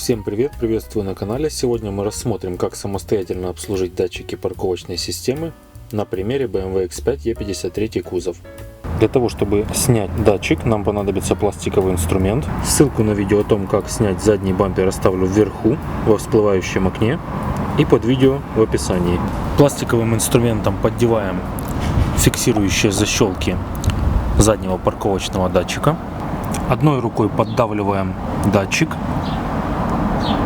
Всем привет, приветствую на канале. Сегодня мы рассмотрим, как самостоятельно обслужить датчики парковочной системы на примере BMW X5 E53 кузов. Для того, чтобы снять датчик, нам понадобится пластиковый инструмент. Ссылку на видео о том, как снять задний бампер, оставлю вверху во всплывающем окне и под видео в описании. Пластиковым инструментом поддеваем фиксирующие защелки заднего парковочного датчика. Одной рукой поддавливаем датчик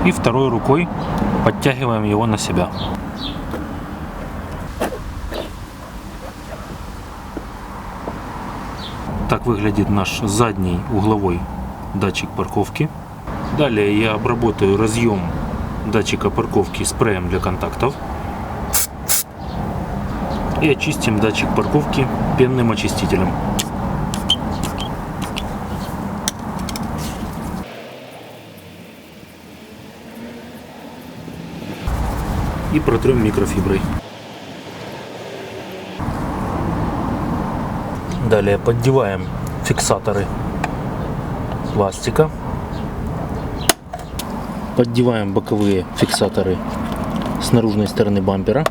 и второй рукой подтягиваем его на себя. Так выглядит наш задний угловой датчик парковки. Далее я обработаю разъем датчика парковки спреем для контактов. И очистим датчик парковки пенным очистителем. И протрем микрофиброй. Далее поддеваем фиксаторы пластика. Поддеваем боковые фиксаторы с наружной стороны бампера.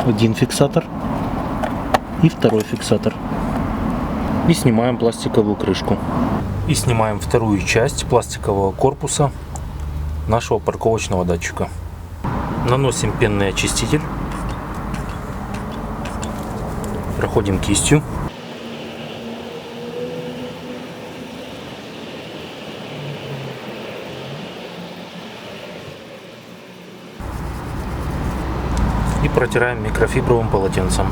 Один фиксатор и второй фиксатор. И снимаем пластиковую крышку. И снимаем вторую часть пластикового корпуса нашего парковочного датчика. Наносим пенный очиститель. Проходим кистью. И протираем микрофибровым полотенцем.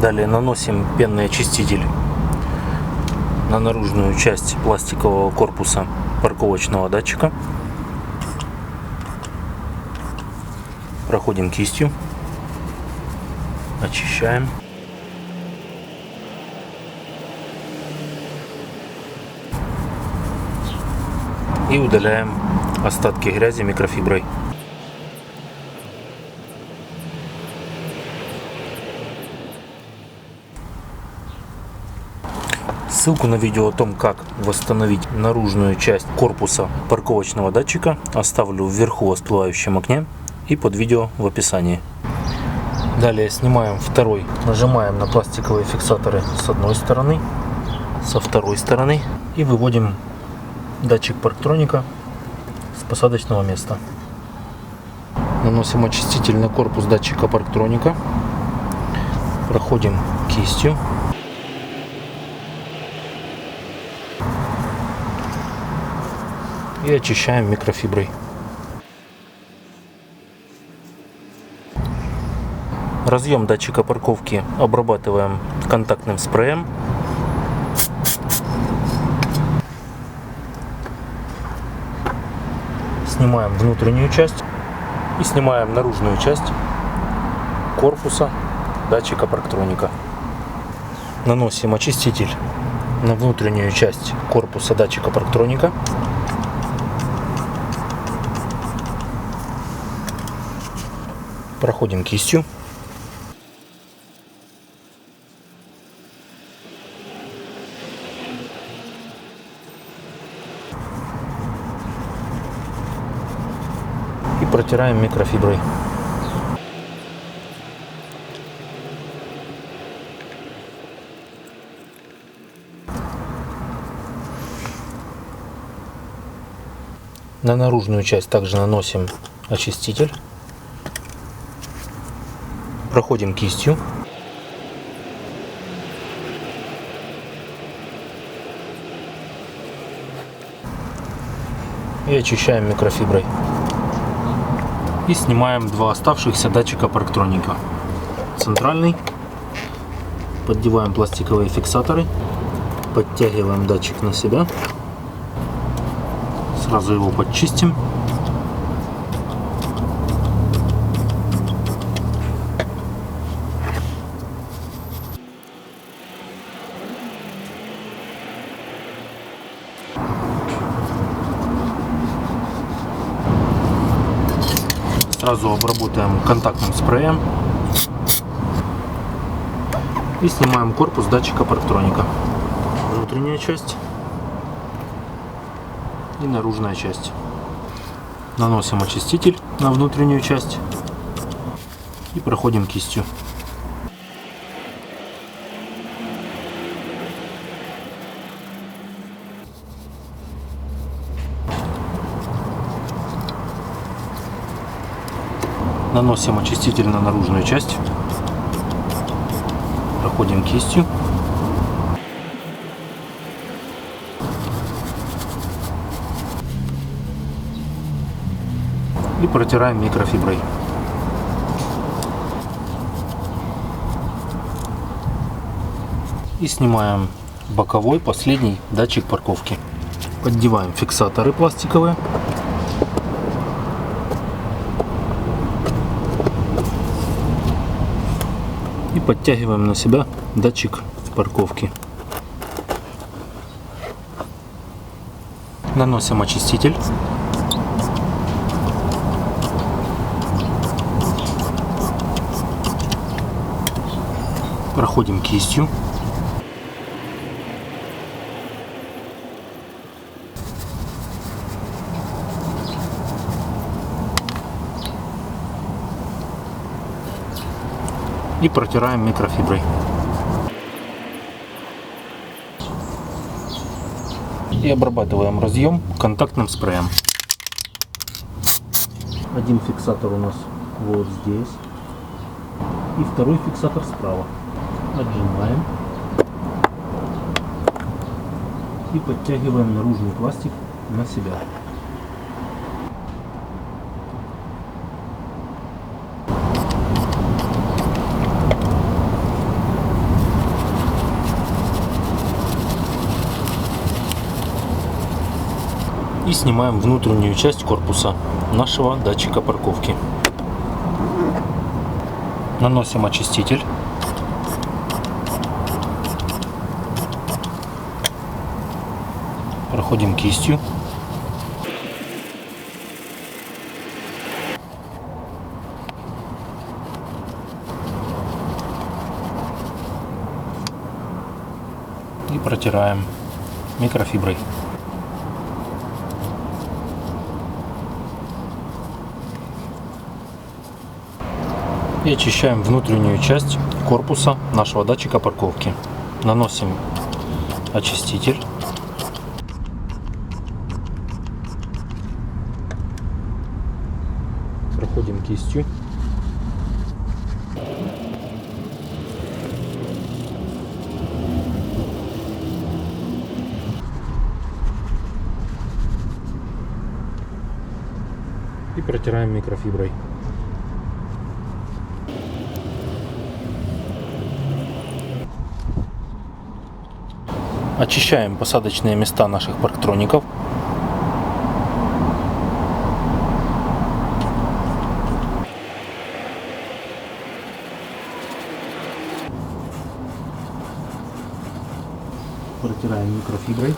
Далее наносим пенный очиститель на наружную часть пластикового корпуса парковочного датчика. Проходим кистью. Очищаем. И удаляем остатки грязи микрофиброй. Ссылку на видео о том, как восстановить наружную часть корпуса парковочного датчика, оставлю вверху во всплывающем окне и под видео в описании. Далее снимаем второй, нажимаем на пластиковые фиксаторы с одной стороны, со второй стороны и выводим датчик парктроника с посадочного места. Наносим очиститель на корпус датчика парктроника, проходим кистью. И очищаем микрофиброй. Разъем датчика парковки обрабатываем контактным спреем. Снимаем внутреннюю часть и снимаем наружную часть корпуса датчика парктроника. Наносим очиститель на внутреннюю часть корпуса датчика парктроника. Проходим кистью. И протираем микрофиброй. На наружную часть также наносим очиститель. Проходим кистью. И очищаем микрофиброй. И снимаем два оставшихся датчика парктроника. Центральный. Поддеваем пластиковые фиксаторы. Подтягиваем датчик на себя. Сразу его подчистим. Сразу обработаем контактным спреем и снимаем корпус датчика парктроника. Внутренняя часть и наружная часть. Наносим очиститель на внутреннюю часть и проходим кистью. Наносим очиститель на наружную часть, проходим кистью и протираем микрофиброй. И снимаем боковой последний датчик парковки. Поддеваем фиксаторы пластиковые. И подтягиваем на себя датчик парковки. Наносим очиститель. Проходим кистью. И протираем микрофиброй. И обрабатываем разъем контактным спреем. Один фиксатор у нас вот здесь. И второй фиксатор справа. Отжимаем. И подтягиваем наружный пластик на себя. И снимаем внутреннюю часть корпуса нашего датчика парковки. Наносим очиститель. Проходим кистью. И протираем микрофиброй. И очищаем внутреннюю часть корпуса нашего датчика парковки. Наносим очиститель. Проходим кистью. И протираем микрофиброй. Очищаем посадочные места наших парктроников. Протираем микрофиброй.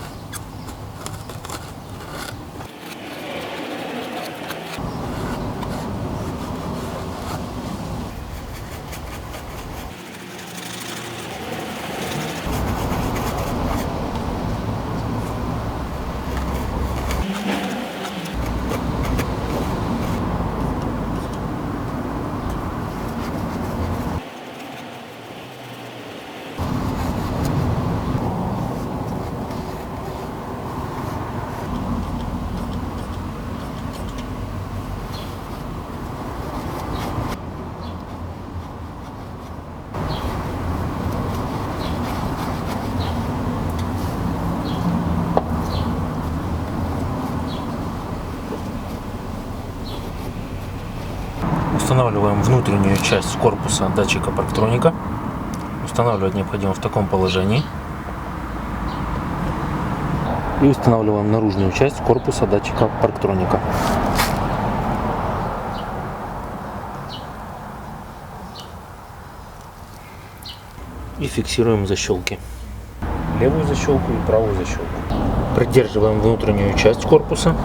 Устанавливаем внутреннюю часть корпуса датчика парктроника. Устанавливать необходимо в таком положении. И устанавливаем наружную часть корпуса датчика парктроника. И фиксируем защелки. Левую защелку и правую защелку. Придерживаем внутреннюю часть корпуса.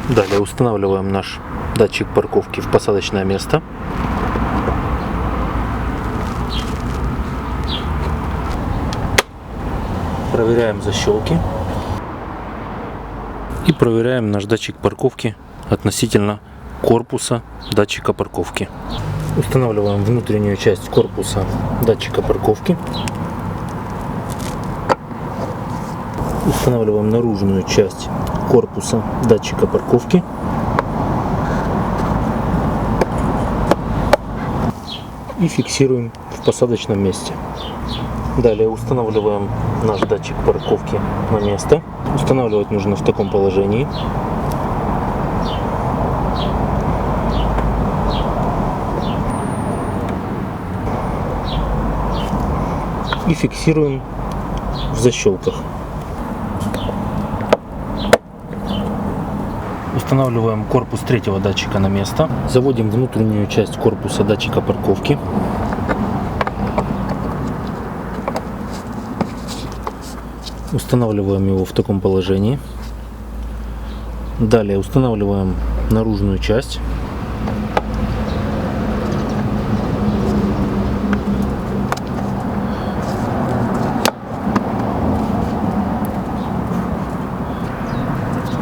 Далее устанавливаем наш датчик парковки в посадочное место. Проверяем защелки. И проверяем наш датчик парковки относительно корпуса датчика парковки. Устанавливаем внутреннюю часть корпуса датчика парковки. Устанавливаем наружную часть корпуса датчика парковки. И фиксируем в посадочном месте. Далее устанавливаем наш датчик парковки на место. Устанавливать нужно в таком положении. И фиксируем в защелках. Устанавливаем корпус третьего датчика на место. Заводим внутреннюю часть корпуса датчика парковки. Устанавливаем его в таком положении. Далее устанавливаем наружную часть.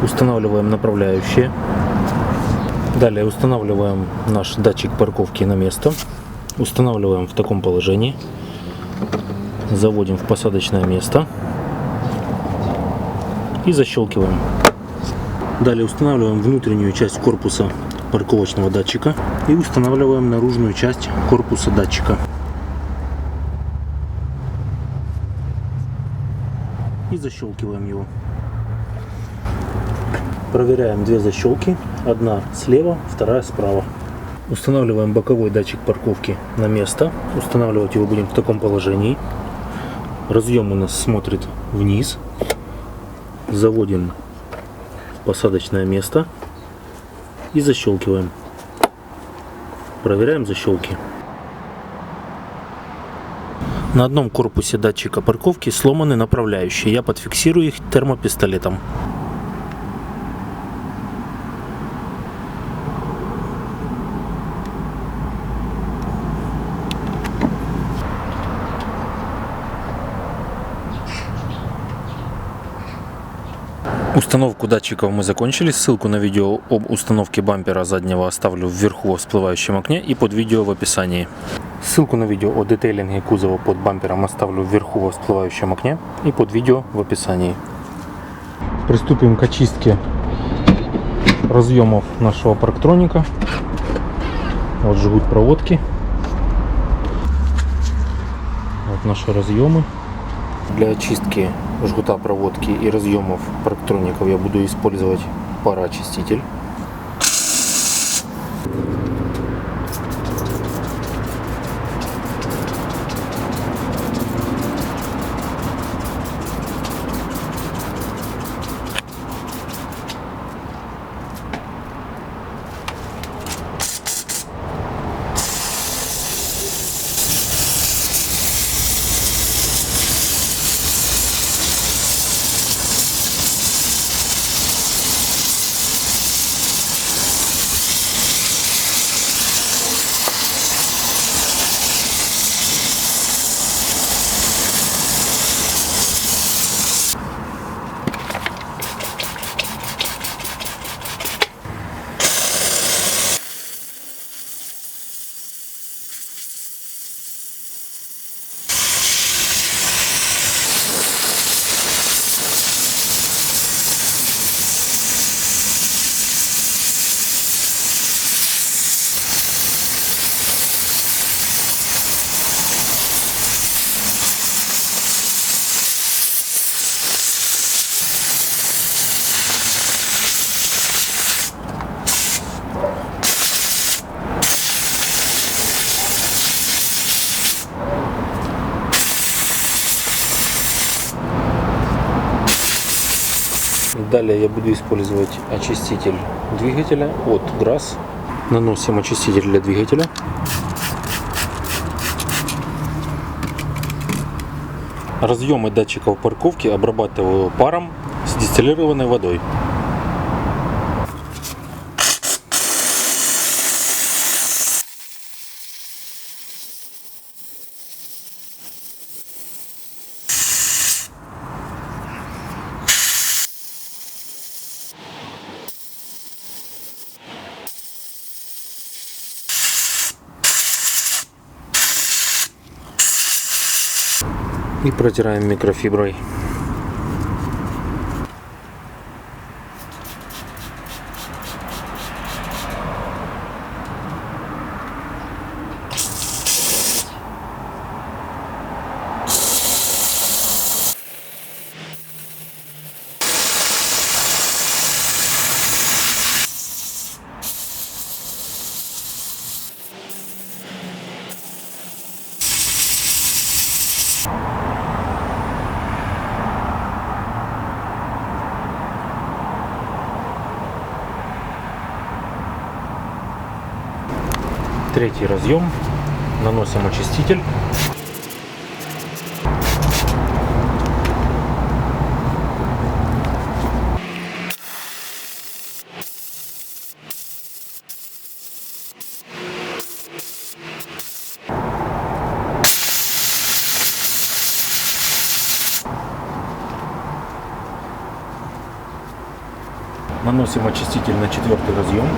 Устанавливаем направляющие. Далее устанавливаем наш датчик парковки на место. Устанавливаем в таком положении. Заводим в посадочное место. И защелкиваем. Далее устанавливаем внутреннюю часть корпуса парковочного датчика. И устанавливаем наружную часть корпуса датчика. И защелкиваем его. Проверяем две защелки, одна слева, вторая справа. Устанавливаем боковой датчик парковки на место. Устанавливать его будем в таком положении. Разъем у нас смотрит вниз. Заводим в посадочное место и защелкиваем. Проверяем защелки. На одном корпусе датчика парковки сломаны направляющие. Я подфиксирую их термопистолетом. Установку датчиков мы закончили. Ссылку на видео об установке бампера заднего оставлю вверху во всплывающем окне и под видео в описании. Ссылку на видео о детейлинге кузова под бампером оставлю вверху во всплывающем окне и под видео в описании. Приступим к очистке разъемов нашего парктроника. Вот жгут проводки. Вот наши разъемы. Для очистки жгута проводки и разъемов парктроников я буду использовать пароочиститель. Далее я буду использовать очиститель двигателя от Grass. Наносим очиститель для двигателя. Разъемы датчиков парковки обрабатываю паром с дистиллированной водой. И протираем микрофиброй. Третий разъем. Наносим очиститель. Наносим очиститель на четвертый разъем.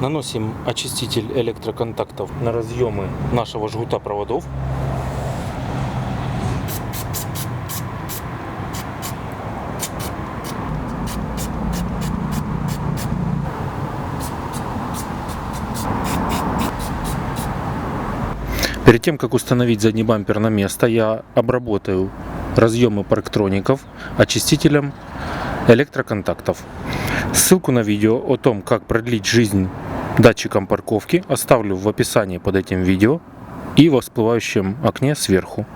Наносим очиститель электроконтактов на разъемы нашего жгута проводов. Перед тем, как установить задний бампер на место, я обработаю разъемы парктроников очистителем электроконтактов. Ссылку на видео о том, как продлить жизнь датчикам парковки, оставлю в описании под этим видео и во всплывающем окне сверху.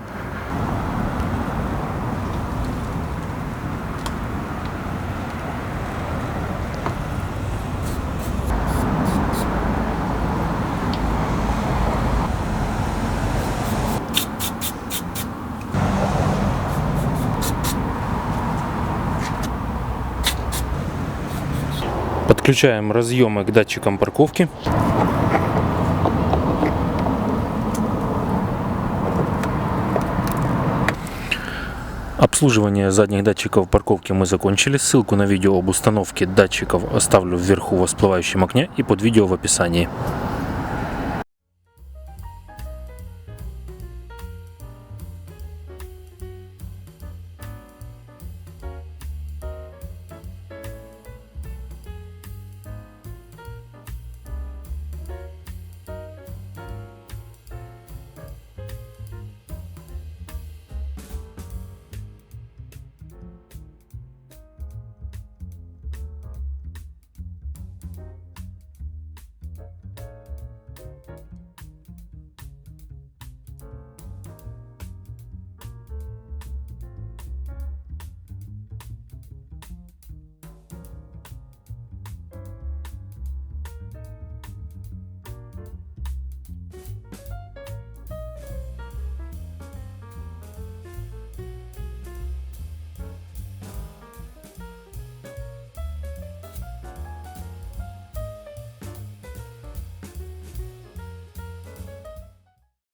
Подключаем разъемы к датчикам парковки. Обслуживание задних датчиков парковки мы закончили. Ссылку на видео об установке датчиков оставлю вверху во всплывающем окне и под видео в описании.